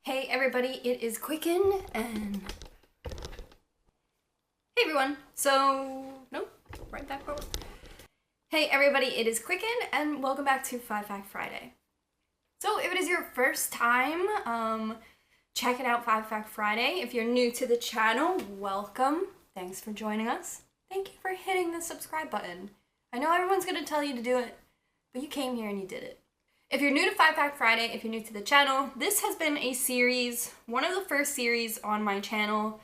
Hey everybody, it is Quicken and hey everyone. Right back forward. Hey everybody, it is Quicken and welcome back to 5 Fact Friday. So if it is your first time checking out 5 Fact Friday, if you're new to the channel, welcome. Thanks for joining us. Thank you for hitting the subscribe button. I know everyone's gonna tell you to do it, but you came here and you did it. If you're new to 5 Fact Friday, if you're new to the channel, this has been a series, one of the first series on my channel,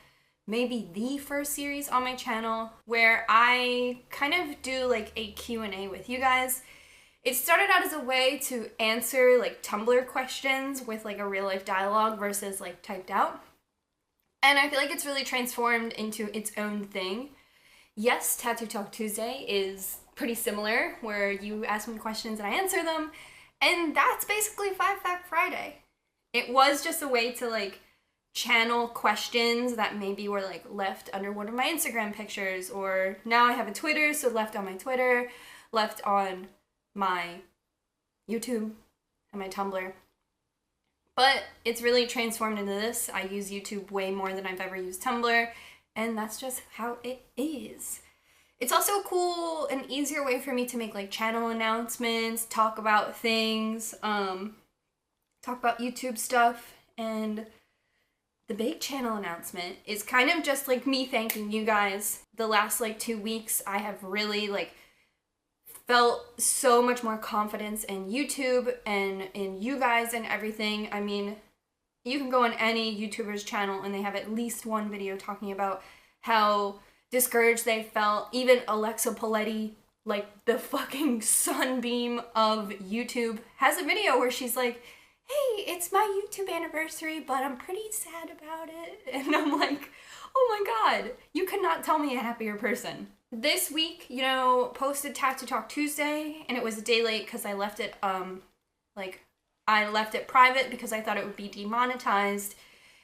maybe the first series on my channel, where I kind of do like a Q&A with you guys. It started out as a way to answer like Tumblr questions with like a real life dialogue versus like typed out. And I feel like it's really transformed into its own thing. Yes, Tattoo Talk Tuesday is pretty similar, where you ask me questions and I answer them. And that's basically 5 Fact Friday. It was just a way to like channel questions that maybe were like left under one of my Instagram pictures, or now I have a Twitter, so left on my Twitter, left on my YouTube and my Tumblr. But it's really transformed into this. I use YouTube way more than I've ever used Tumblr, and that's just how it is. It's also a cool and easier way for me to make like channel announcements, talk about things, talk about YouTube stuff. And the big channel announcement is kind of just like me thanking you guys. The last like 2 weeks, I have really like felt so much more confidence in YouTube and in you guys and everything. I mean, you can go on any YouTuber's channel and they have at least one video talking about how discouraged they felt. Even Alexa Poletti, like the fucking sunbeam of YouTube, has a video where she's like, hey, it's my YouTube anniversary, but I'm pretty sad about it. And I'm like, oh my god, you could not tell me a happier person. This week, you know, posted Tattoo Talk Tuesday, and it was a day late because I left it, I left it private because I thought it would be demonetized.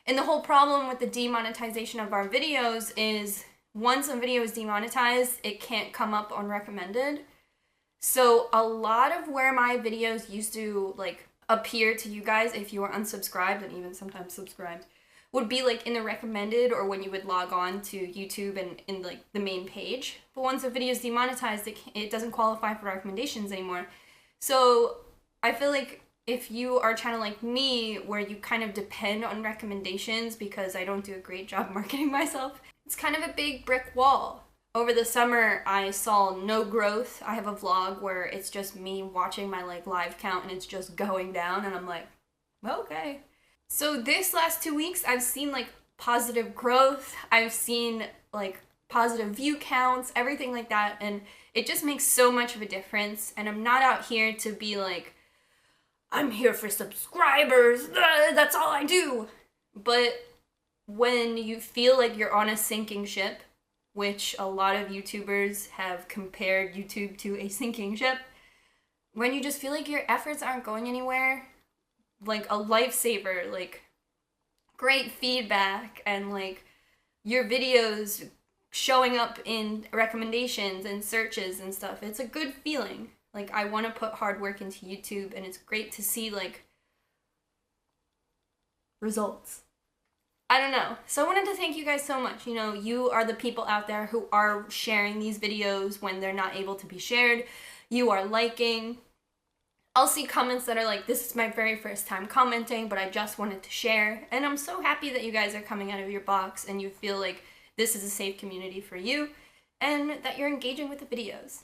And the whole problem with the demonetization of our videos is once a video is demonetized, it can't come up on recommended. So a lot of where my videos used to like appear to you guys if you were unsubscribed and even sometimes subscribed would be like in the recommended or when you would log on to YouTube and in like the main page. But once a video is demonetized, it doesn't qualify for recommendations anymore. So I feel like if you are a channel like me where you kind of depend on recommendations because I don't do a great job marketing myself, it's kind of a big brick wall. Over the summer, I saw no growth. I have a vlog where it's just me watching my like live count and it's just going down and I'm like, well, okay. So this last 2 weeks, I've seen like positive growth. I've seen like positive view counts, everything like that. And it just makes so much of a difference. And I'm not out here to be like, I'm here for subscribers. That's all I do. But when you feel like you're on a sinking ship, which a lot of YouTubers have compared YouTube to a sinking ship, when you just feel like your efforts aren't going anywhere, like a lifesaver, like great feedback and like your videos showing up in recommendations and searches and stuff, it's a good feeling. Like I want to put hard work into YouTube and it's great to see like results. I don't know. So I wanted to thank you guys so much. You know, you are the people out there who are sharing these videos when they're not able to be shared. You are liking. I'll see comments that are like, this is my very first time commenting, but I just wanted to share. And I'm so happy that you guys are coming out of your box and you feel like this is a safe community for you and that you're engaging with the videos.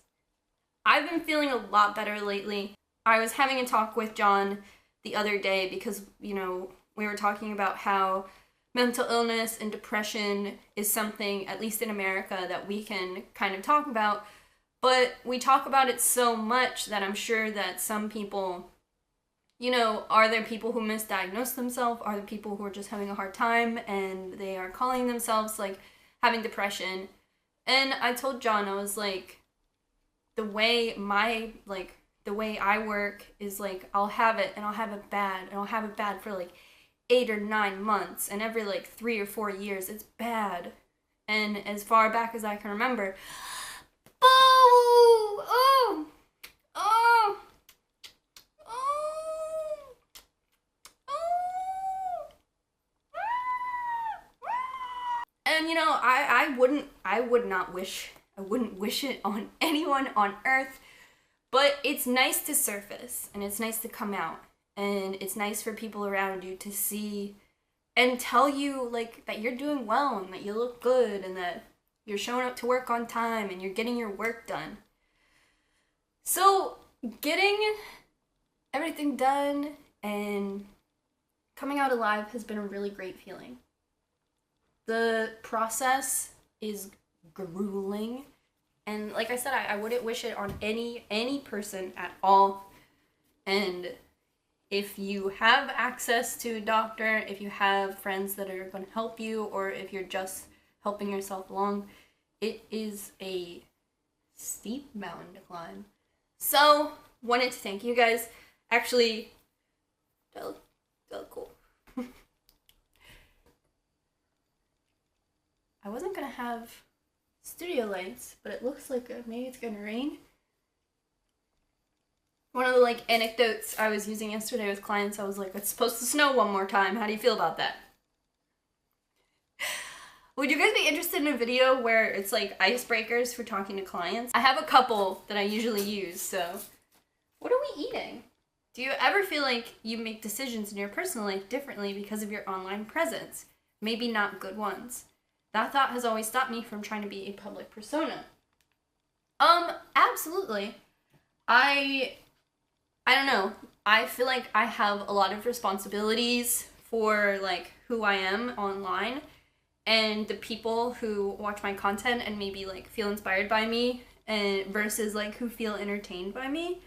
I've been feeling a lot better lately. I was having a talk with John the other day because, you know, we were talking about how mental illness and depression is something, at least in America, that we can kind of talk about. But we talk about it so much that I'm sure that some people, you know, are there people who misdiagnose themselves? Are there people who are just having a hard time and they are calling themselves like having depression? And I told John, I was like, the way I work is like, I'll have it and I'll have it bad and I'll have it bad for like 8 or 9 months, and every like 3 or 4 years it's bad. And as far back as I can remember, And you know, I wouldn't wish it on anyone on earth, but it's nice to surface and it's nice to come out and it's nice for people around you to see and tell you like that you're doing well and that you look good and that you're showing up to work on time and you're getting your work done. So getting everything done and coming out alive has been a really great feeling. The process is grueling, and like I said, I wouldn't wish it on any person at all. And if you have access to a doctor, if you have friends that are going to help you, or if you're just helping yourself along, it is a steep mountain to climb. So, wanted to thank you guys. Actually, that looked cool. I wasn't gonna have studio lights, but it looks like maybe it's gonna rain. One of the like anecdotes I was using yesterday with clients, I was like, it's supposed to snow one more time. How do you feel about that? Would you guys be interested in a video where it's like icebreakers for talking to clients? I have a couple that I usually use, so. What are we eating? Do you ever feel like you make decisions in your personal life differently because of your online presence? Maybe not good ones. That thought has always stopped me from trying to be a public persona. Absolutely. I don't know. I feel like I have a lot of responsibilities for like who I am online and the people who watch my content and maybe like feel inspired by me and versus like who feel entertained by me.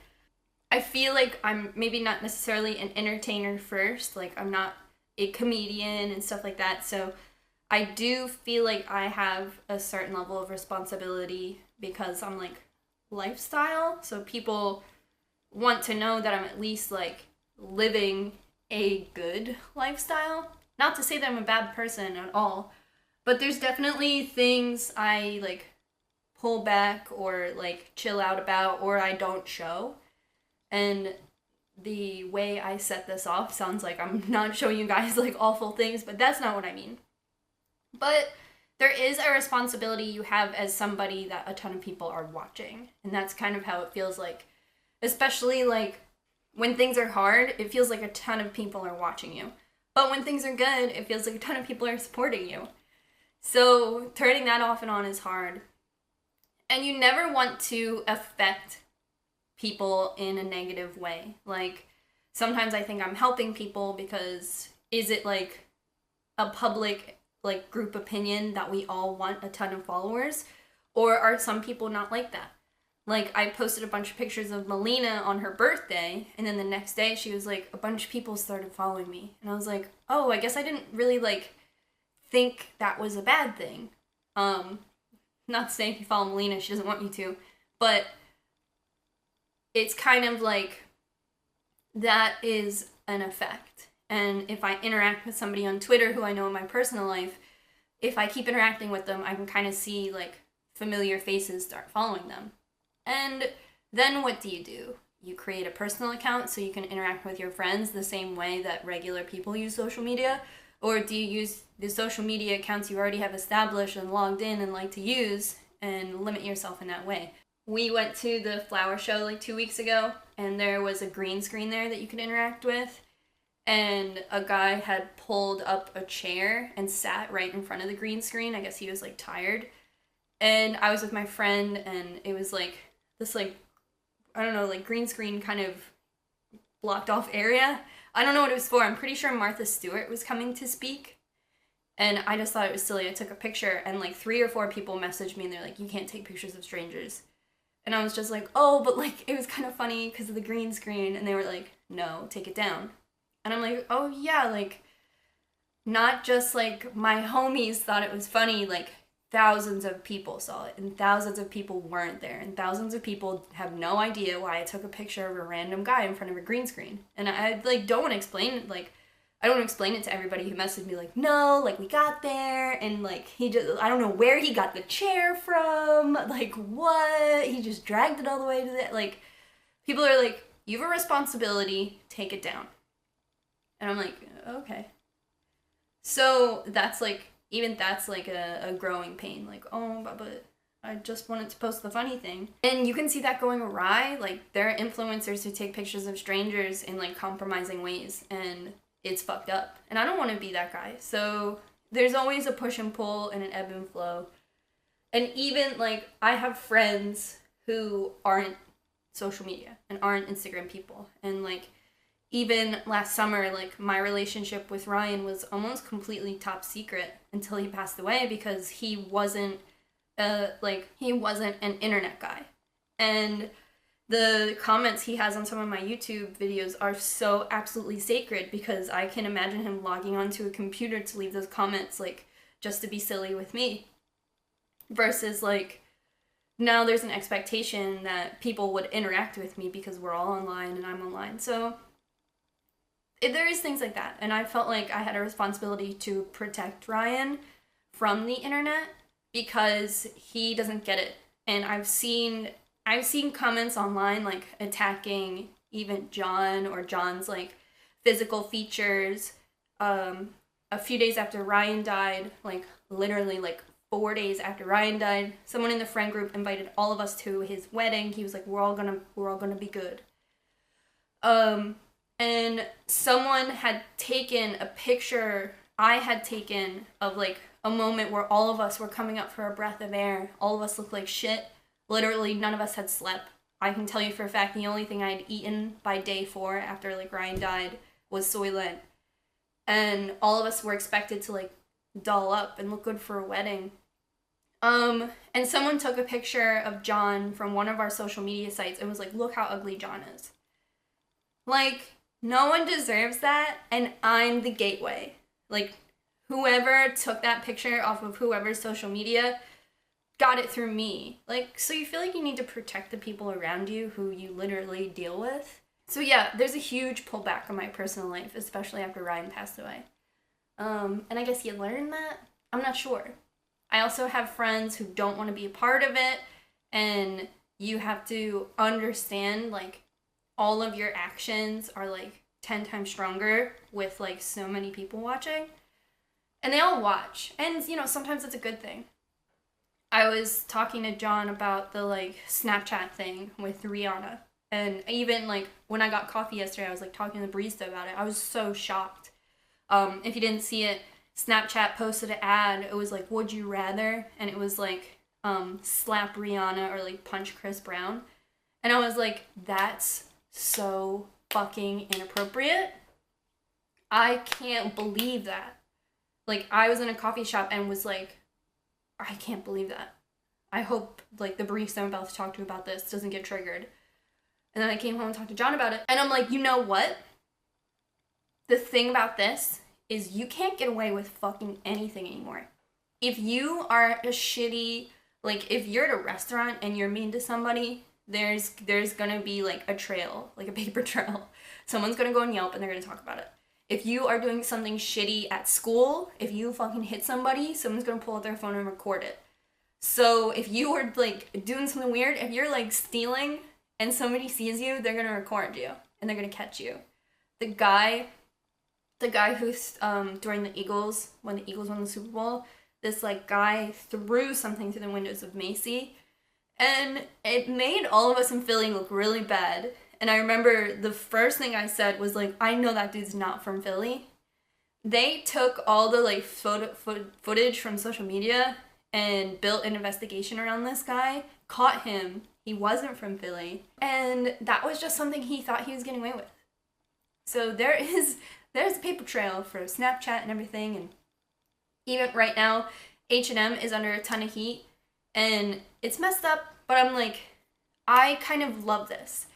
I feel like I'm maybe not necessarily an entertainer first, like I'm not a comedian and stuff like that, so I do feel like I have a certain level of responsibility because I'm like lifestyle, so people want to know that I'm at least like living a good lifestyle. Not to say that I'm a bad person at all, but there's definitely things I like pull back or like chill out about or I don't show. And the way I set this off sounds like I'm not showing you guys like awful things, but that's not what I mean. But there is a responsibility you have as somebody that a ton of people are watching. And that's kind of how it feels like. Especially like when things are hard, it feels like a ton of people are watching you. But when things are good, it feels like a ton of people are supporting you. So turning that off and on is hard. And you never want to affect people in a negative way. Like sometimes I think I'm helping people because is it like a public like group opinion that we all want a ton of followers, or are some people not like that? Like I posted a bunch of pictures of Melina on her birthday, and then the next day she was like, a bunch of people started following me, and I was like, oh, I guess I didn't really like think that was a bad thing. Not to say if you follow Melina, she doesn't want you to, but it's kind of like that is an effect. And if I interact with somebody on Twitter who I know in my personal life, if I keep interacting with them, I can kind of see like familiar faces start following them. And then what do? You create a personal account so you can interact with your friends the same way that regular people use social media? Or do you use the social media accounts you already have established and logged in and like to use and limit yourself in that way? We went to the flower show like 2 weeks ago, and there was a green screen there that you could interact with. And a guy had pulled up a chair and sat right in front of the green screen. I guess he was like tired. And I was with my friend, and it was like this like, I don't know, like green screen kind of blocked off area. I don't know what it was for. I'm pretty sure Martha Stewart was coming to speak. And I just thought it was silly. I took a picture, and like 3 or 4 people messaged me, and they're like, you can't take pictures of strangers. And I was just like, oh, but like it was kind of funny because of the green screen. And they were like, no, take it down. And I'm like, oh yeah, like not just like my homies thought it was funny, like thousands of people saw it and thousands of people weren't there and thousands of people have no idea why I took a picture of a random guy in front of a green screen. And I like don't want to explain it, like I don't explain it to everybody who messaged me like, no, like we got there and like he just, I don't know where he got the chair from, like what, he just dragged it all the way to the, like people are like, you have a responsibility, take it down. And I'm like, okay. So that's like even that's like a growing pain. Like, oh, but I just wanted to post the funny thing. And you can see that going awry. Like, there are influencers who take pictures of strangers in like compromising ways, and it's fucked up. And I don't want to be that guy. So there's always a push and pull and an ebb and flow. And even like, I have friends who aren't social media and aren't Instagram people. And like, even last summer, like, my relationship with Ryan was almost completely top secret until he passed away, because he wasn't an internet guy. And the comments he has on some of my YouTube videos are so absolutely sacred, because I can imagine him logging onto a computer to leave those comments, like, just to be silly with me. Versus, like, now there's an expectation that people would interact with me because we're all online and I'm online. So there is things like that. And I felt like I had a responsibility to protect Ryan from the internet, because he doesn't get it. And I've seen comments online, like, attacking even John or John's, like, physical features. A few days after Ryan died, like, literally, like, 4 days after Ryan died, someone in the friend group invited all of us to his wedding. He was like, we're all gonna be good. And someone had taken a picture I had taken of, like, a moment where all of us were coming up for a breath of air. All of us looked like shit. Literally, none of us had slept. I can tell you for a fact, the only thing I had eaten by day 4 after, like, Ryan died was Soylent. And all of us were expected to, like, doll up and look good for a wedding. And someone took a picture of John from one of our social media sites and was like, look how ugly John is. Like, no one deserves that, and I'm the gateway. Like, whoever took that picture off of whoever's social media got it through me. Like, so you feel like you need to protect the people around you who you literally deal with. So yeah, there's a huge pullback on my personal life, especially after Ryan passed away. And I guess you learn that? I'm not sure. I also have friends who don't want to be a part of it, and you have to understand, like, all of your actions are, like, 10 times stronger with, like, so many people watching. And they all watch. And, you know, sometimes it's a good thing. I was talking to John about the, like, Snapchat thing with Rihanna. And even, like, when I got coffee yesterday, I was, like, talking to the barista about it. I was so shocked. If you didn't see it, Snapchat posted an ad. It was, like, would you rather? And it was, like, slap Rihanna or, like, punch Chris Brown. And I was like, that's so fucking inappropriate. I can't believe that. Like, I was in a coffee shop and was like, I can't believe that. I hope, like, the barista I'm about to talk to about this doesn't get triggered. And then I came home and talked to John about it. And I'm like, you know what? The thing about this is you can't get away with fucking anything anymore. If you are a shitty, like, if you're at a restaurant and you're mean to somebody, there's gonna be, like, a trail, like a paper trail. Someone's gonna go on Yelp and they're gonna talk about it. If you are doing something shitty at school, if you fucking hit somebody, someone's gonna pull out their phone and record it. So if you are, like, doing something weird, if you're, like, stealing and somebody sees you, they're gonna record you and they're gonna catch you. The guy who's during the Eagles, when the Eagles won the Super Bowl, this, like, guy threw something through the windows of Macy, and it made all of us in Philly look really bad. And I remember the first thing I said was, like, I know that dude's not from Philly. They took all the, like, footage from social media and built an investigation around this guy, caught him. He wasn't from Philly. And that was just something he thought he was getting away with. So there's a paper trail for Snapchat and everything. And even right now, H&M is under a ton of heat. And it's messed up, but I'm like, I kind of love this.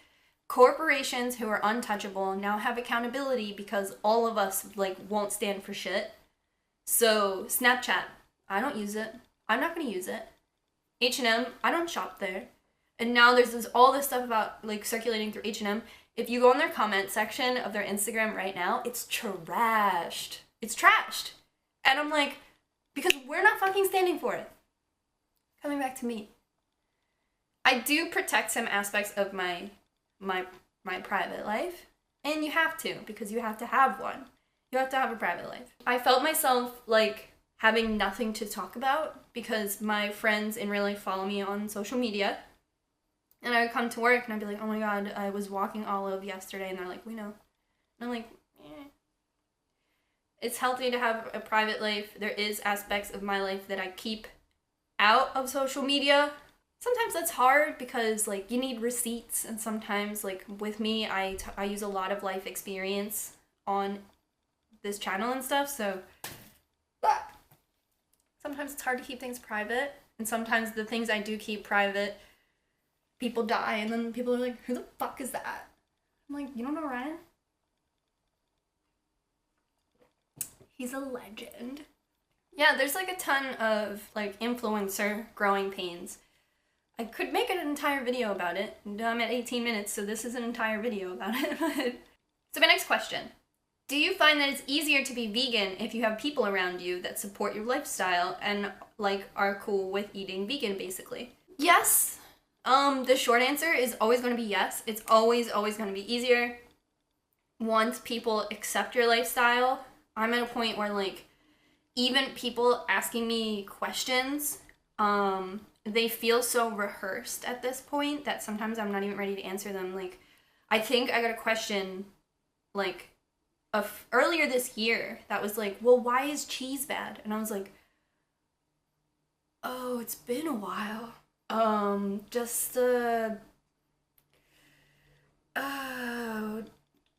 Corporations who are untouchable now have accountability because all of us, like, won't stand for shit. So Snapchat, I don't use it. I'm not gonna use it. H&M, I don't shop there. And now there's all this stuff about, like, circulating through H&M. If you go in their comment section of their Instagram right now, it's trashed. It's trashed. And I'm like, because we're not fucking standing for it. Coming back to me. I do protect some aspects of my private life, and you have to, because you have to have one. You have to have a private life. I felt myself, like, having nothing to talk about because my friends in real life follow me on social media. And I would come to work and I'd be like, oh my god, I was walking Olive yesterday, and they're like, we know. And I'm like, eh. It's healthy to have a private life. There is aspects of my life that I keep out of social media. Sometimes that's hard because, like, you need receipts, and sometimes, like, with me, I use a lot of life experience on this channel and stuff, so sometimes it's hard to keep things private, and sometimes the things I do keep private, people die, and then people are like, who the fuck is that? I'm like, you don't know Ryan? He's a legend. Yeah, there's like a ton of like influencer growing pains. I could make an entire video about it. I'm at 18 minutes, so this is an entire video about it. So my next question. Do you find that it's easier to be vegan if you have people around you that support your lifestyle and like are cool with eating vegan, basically? Yes. The short answer is always going to be yes. It's always going to be easier once people accept your lifestyle. I'm at a point where, like, even people asking me questions, they feel so rehearsed at this point that sometimes I'm not even ready to answer them. Like, I think I got a question, like, earlier this year that was like, well, why is cheese bad? And I was like, oh, it's been a while.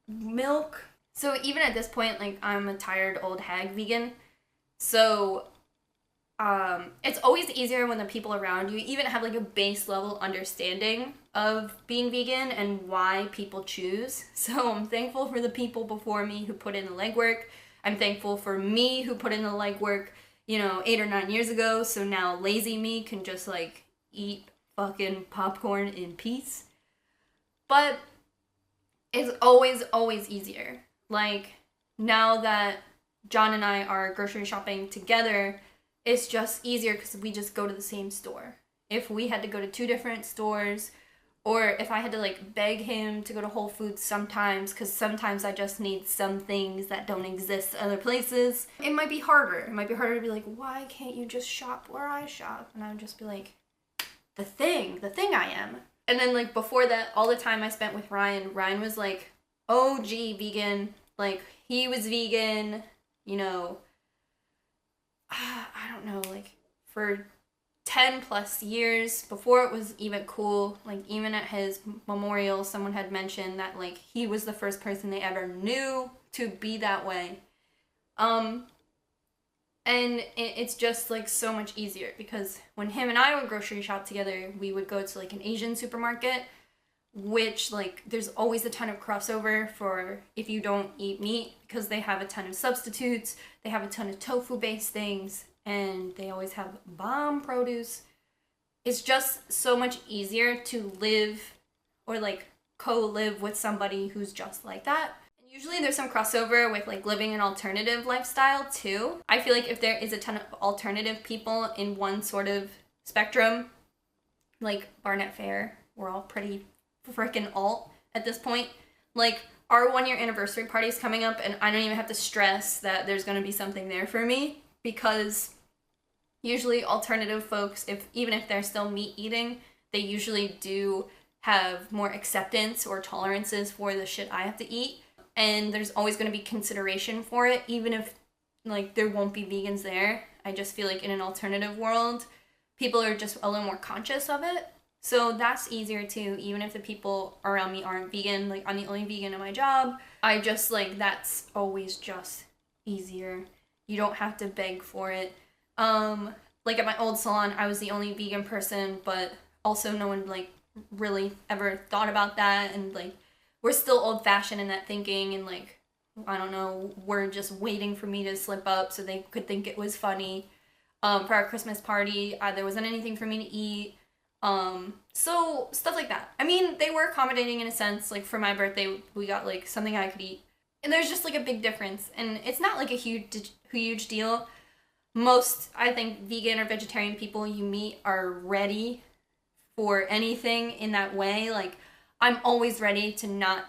Milk. So even at this point, like, I'm a tired old hag vegan. So, it's always easier when the people around you even have, like, a base level understanding of being vegan and why people choose. So I'm thankful for the people before me who put in the legwork. I'm thankful for me who put in the legwork, 8 or 9 years ago. So now lazy me can just, like, eat fucking popcorn in peace. But it's always easier. Like, now that John and I are grocery shopping together, it's just easier because we just go to the same store. If we had to go to 2 different stores, or if I had to, like, beg him to go to Whole Foods sometimes, because sometimes I just need some things that don't exist other places, it might be harder. It might be harder to be like, why can't you just shop where I shop? And I would just be like, the thing I am. And then, like, before that, all the time I spent with Ryan was, like, OG vegan. Like, he was vegan, I don't know, like, for 10 plus years before it was even cool. Like, even at his memorial, someone had mentioned that, like, he was the first person they ever knew to be that way. And it's just, like, so much easier because when him and I would grocery shop together, we would go to, like, an Asian supermarket, which, like, there's always a ton of crossover for if you don't eat meat because they have a ton of substitutes, they have a ton of tofu-based things, and they always have bomb produce. It's just so much easier to live or, like, co-live with somebody who's just like that. And usually there's some crossover with, like, living an alternative lifestyle, too. I feel like if there is a ton of alternative people in one sort of spectrum, like Barnett Fair, we're all pretty freaking alt at this point. Like, our 1-year anniversary party is coming up, and I don't even have to stress that there's going to be something there for me, because usually alternative folks, even if they're still meat eating, they usually do have more acceptance or tolerances for the shit I have to eat, and there's always going to be consideration for it, even if, like, there won't be vegans there. I just feel like in an alternative world, people are just a little more conscious of it. So that's easier too, even if the people around me aren't vegan. Like, I'm the only vegan in my job. I just, like, that's always just easier. You don't have to beg for it. Like, at my old salon, I was the only vegan person, but also no one, like, really ever thought about that. And, like, we're still old-fashioned in that thinking, and, like, I don't know, we're just waiting for me to slip up so they could think it was funny. For our Christmas party, there wasn't anything for me to eat. So stuff like that. I mean, they were accommodating in a sense. Like, for my birthday, we got, like, something I could eat. And there's just, like, a big difference. And it's not, like, a huge deal. Most, I think, vegan or vegetarian people you meet are ready for anything in that way. Like, I'm always ready to not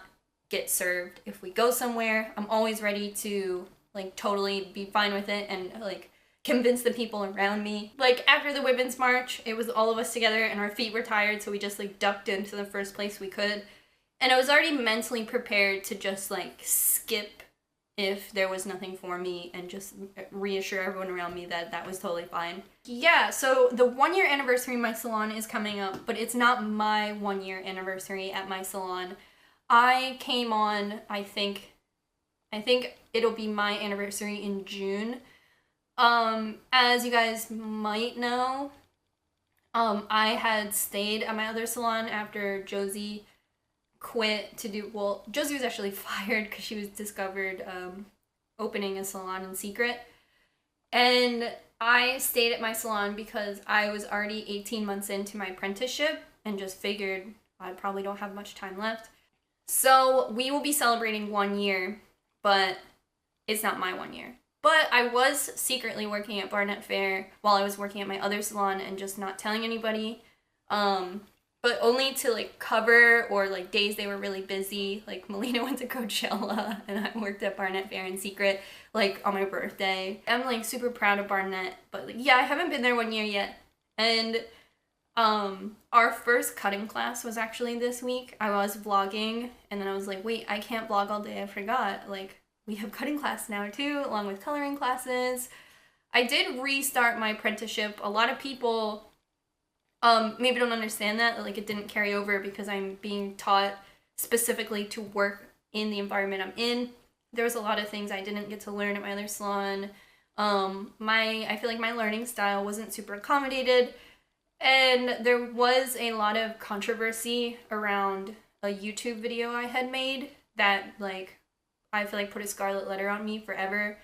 get served if we go somewhere. I'm always ready to, like, totally be fine with it and, like, convince the people around me. Like, after the Women's March, it was all of us together and our feet were tired, so we just like ducked into the first place we could. And I was already mentally prepared to just like skip if there was nothing for me and just reassure everyone around me that that was totally fine. Yeah, so the 1-year anniversary of my salon is coming up, but it's not my 1-year anniversary at my salon. I came on, I think it'll be my anniversary in June. As you guys might know, I had stayed at my other salon after Josie quit to do, well, Josie was actually fired because she was discovered opening a salon in secret. And I stayed at my salon because I was already 18 months into my apprenticeship and just figured I probably don't have much time left. So we will be celebrating 1 year, but it's not my 1 year. But I was secretly working at Barnett Fair while I was working at my other salon and just not telling anybody. But only to like cover or like days they were really busy. Like Melina went to Coachella and I worked at Barnett Fair in secret, like on my birthday. I'm like super proud of Barnett, but like, yeah, I haven't been there 1 year yet. And our first cutting class was actually this week. I was vlogging and then I was like, wait, I can't vlog all day, I forgot. Like, we have cutting class now too, along with coloring classes. I did restart my apprenticeship. A lot of people maybe don't understand that, like it didn't carry over because I'm being taught specifically to work in the environment I'm in. There was a lot of things I didn't get to learn at my other salon. I feel like my learning style wasn't super accommodated, and there was a lot of controversy around a YouTube video I had made that like I feel like put a scarlet letter on me forever.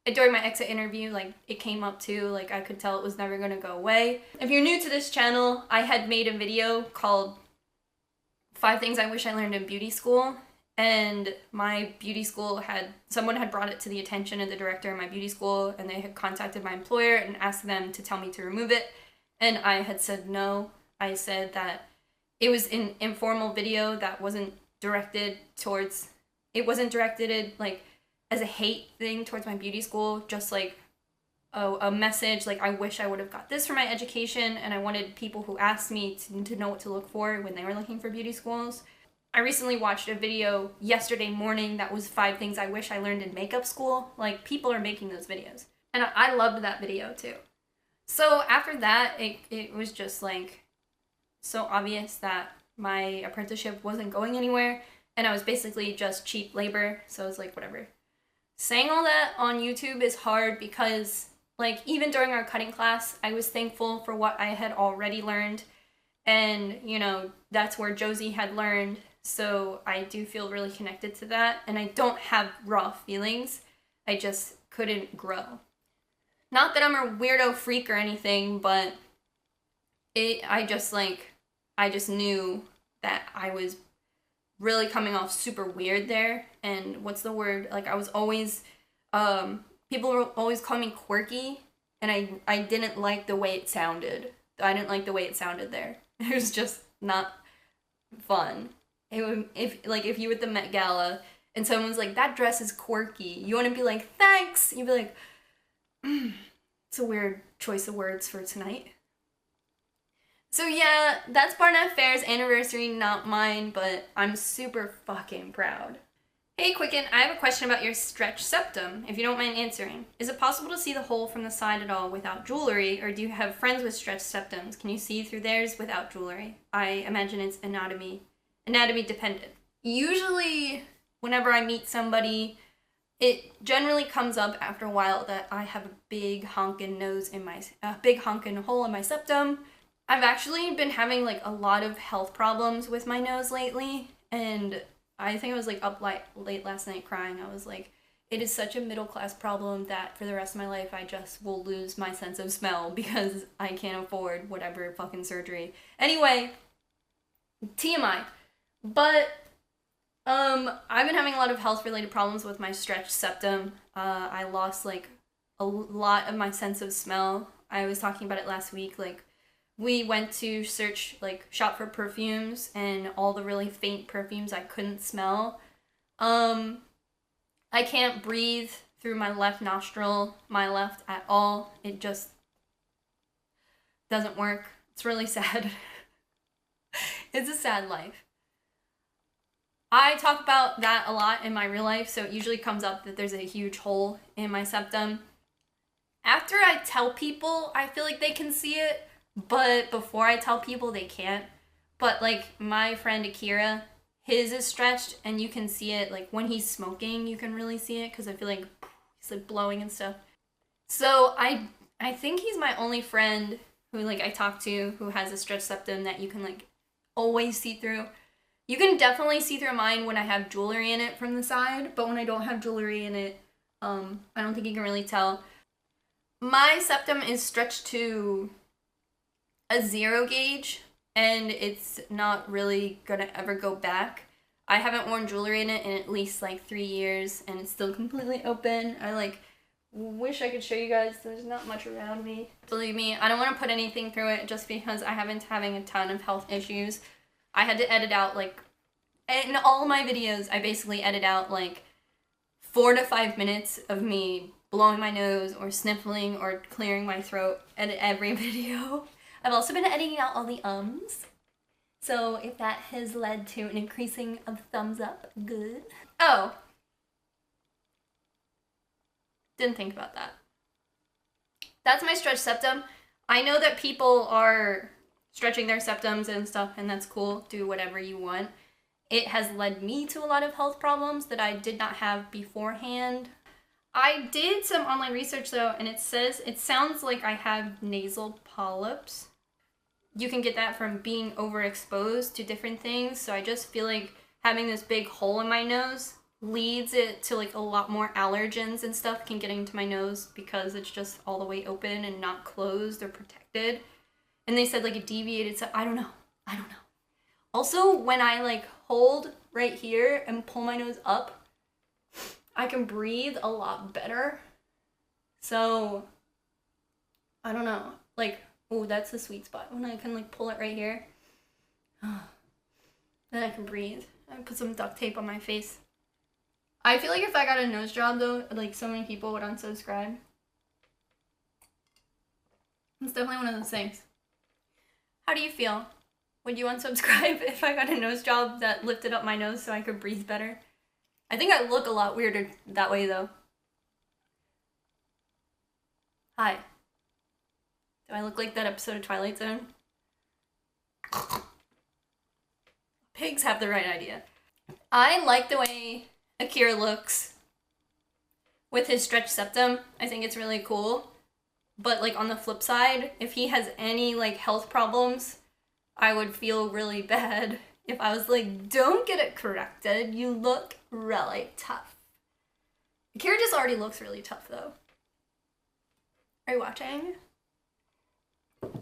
And during my exit interview, like, it came up too, like, I could tell it was never gonna go away. If you're new to this channel, I had made a video called 5 Things I Wish I Learned in Beauty School, and my beauty school someone had brought it to the attention of the director of my beauty school, and they had contacted my employer and asked them to tell me to remove it, and I had said no. I said that it was an informal video that wasn't directed like as a hate thing towards my beauty school, just like a message, like I wish I would have got this for my education, and I wanted people who asked me to know what to look for when they were looking for beauty schools. I recently watched a video yesterday morning that was 5 things I wish I learned in makeup school. Like, people are making those videos. And I loved that video too. So after that, it was just like so obvious that my apprenticeship wasn't going anywhere, and I was basically just cheap labor, so I was like, whatever. Saying all that on YouTube is hard because, like, even during our cutting class, I was thankful for what I had already learned. And, you know, that's where Josie had learned. So I do feel really connected to that. And I don't have raw feelings. I just couldn't grow. Not that I'm a weirdo freak or anything, but I just knew that I was really coming off super weird there. And what's the word? Like, I was always, people were always calling me quirky, and I didn't like the way it sounded. I didn't like the way it sounded there. It was just not fun. If you were at the Met Gala and someone's like, that dress is quirky, you want to be like, thanks. You'd be like, it's a weird choice of words for tonight. So yeah, that's Barnett Fair's anniversary, not mine, but I'm super fucking proud. Hey Quicken, I have a question about your stretch septum, if you don't mind answering. Is it possible to see the hole from the side at all without jewelry, or do you have friends with stretch septums? Can you see through theirs without jewelry? I imagine it's anatomy dependent. Usually, whenever I meet somebody, it generally comes up after a while that I have a big honkin' hole in my septum. I've actually been having like a lot of health problems with my nose lately, and I think I was like up late last night crying. I was like, it is such a middle class problem that for the rest of my life I just will lose my sense of smell because I can't afford whatever fucking surgery. Anyway, TMI. But I've been having a lot of health related problems with my stretched septum. I lost like a lot of my sense of smell. I was talking about it last week. Like, we went to shop for perfumes, and all the really faint perfumes I couldn't smell. I can't breathe through my left nostril, my left at all. It just doesn't work. It's really sad. It's a sad life. I talk about that a lot in my real life, so it usually comes up that there's a huge hole in my septum. After I tell people, I feel like they can see it, but before I tell people, they can't. But like my friend Akira, his is stretched and you can see it. Like when he's smoking, you can really see it because I feel like he's like blowing and stuff. So I think he's my only friend who like I talk to who has a stretched septum that you can like always see through. You can definitely see through mine when I have jewelry in it from the side, but when I don't have jewelry in it, I don't think you can really tell. My septum is stretched to a 0 gauge, and it's not really gonna ever go back. I haven't worn jewelry in it in at least like 3 years, and it's still completely open. I like wish I could show you guys. There's not much around me. Believe me, I don't want to put anything through it just because I haven't having a ton of health issues. I had to edit out like, in all my videos, I basically edit out like 4 to 5 minutes of me blowing my nose or sniffling or clearing my throat in every video. I've also been editing out all the ums. So if that has led to an increasing of thumbs up, good. Oh. Didn't think about that. That's my stretched septum. I know that people are stretching their septums and stuff, and that's cool. Do whatever you want. It has led me to a lot of health problems that I did not have beforehand. I did some online research though, and it sounds like I have nasal polyps. You can get that from being overexposed to different things, so I just feel like having this big hole in my nose leads it to like a lot more allergens and stuff can get into my nose because it's just all the way open and not closed or protected. And they said like a deviated, so I don't know. Also, when I like hold right here and pull my nose up, I can breathe a lot better. So, I don't know. Like, oh, that's the sweet spot. When I can like pull it right here. Then I can breathe. I put some duct tape on my face. I feel like if I got a nose job though, like so many people would unsubscribe. It's definitely one of those things. How do you feel? Would you unsubscribe if I got a nose job that lifted up my nose so I could breathe better? I think I look a lot weirder that way though. Hi. Do I look like that episode of Twilight Zone? Pigs have the right idea. I like the way Akira looks with his stretched septum. I think it's really cool. But like on the flip side, if he has any like health problems, I would feel really bad if I was like, don't get it corrected. You look really tough. Akira just already looks really tough though. Are you watching?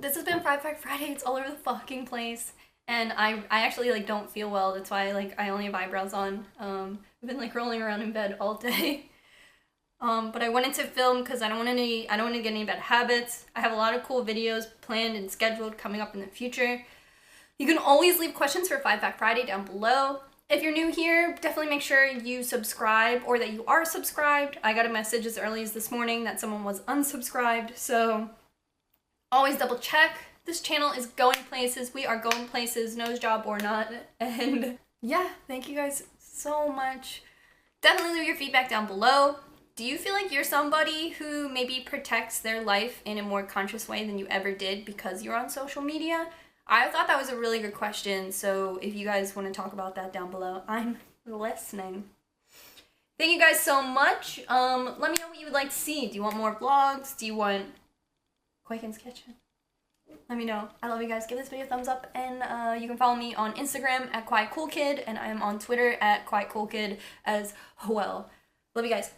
This has been Fried Fact Friday. It's all over the fucking place. And I actually like don't feel well. That's why like I only have eyebrows on. I've been like rolling around in bed all day. But I wanted to film because I don't want to get any bad habits. I have a lot of cool videos planned and scheduled coming up in the future. You can always leave questions for Fried Fact Friday down below. If you're new here, definitely make sure you subscribe or that you are subscribed. I got a message as early as this morning that someone was unsubscribed, so always double check. This channel is going places. We are going places, nose job or not. And yeah, thank you guys so much. Definitely leave your feedback down below. Do you feel like you're somebody who maybe protects their life in a more conscious way than you ever did because you're on social media? I thought that was a really good question, so if you guys want to talk about that down below, I'm listening. Thank you guys so much. Let me know what you would like to see. Do you want more vlogs? Do you want qcknd.appointments kitchen? Let me know. I love you guys. Give this video a thumbs up, and you can follow me on Instagram at qcknd, and I am on Twitter at qcknd as well. Love you guys.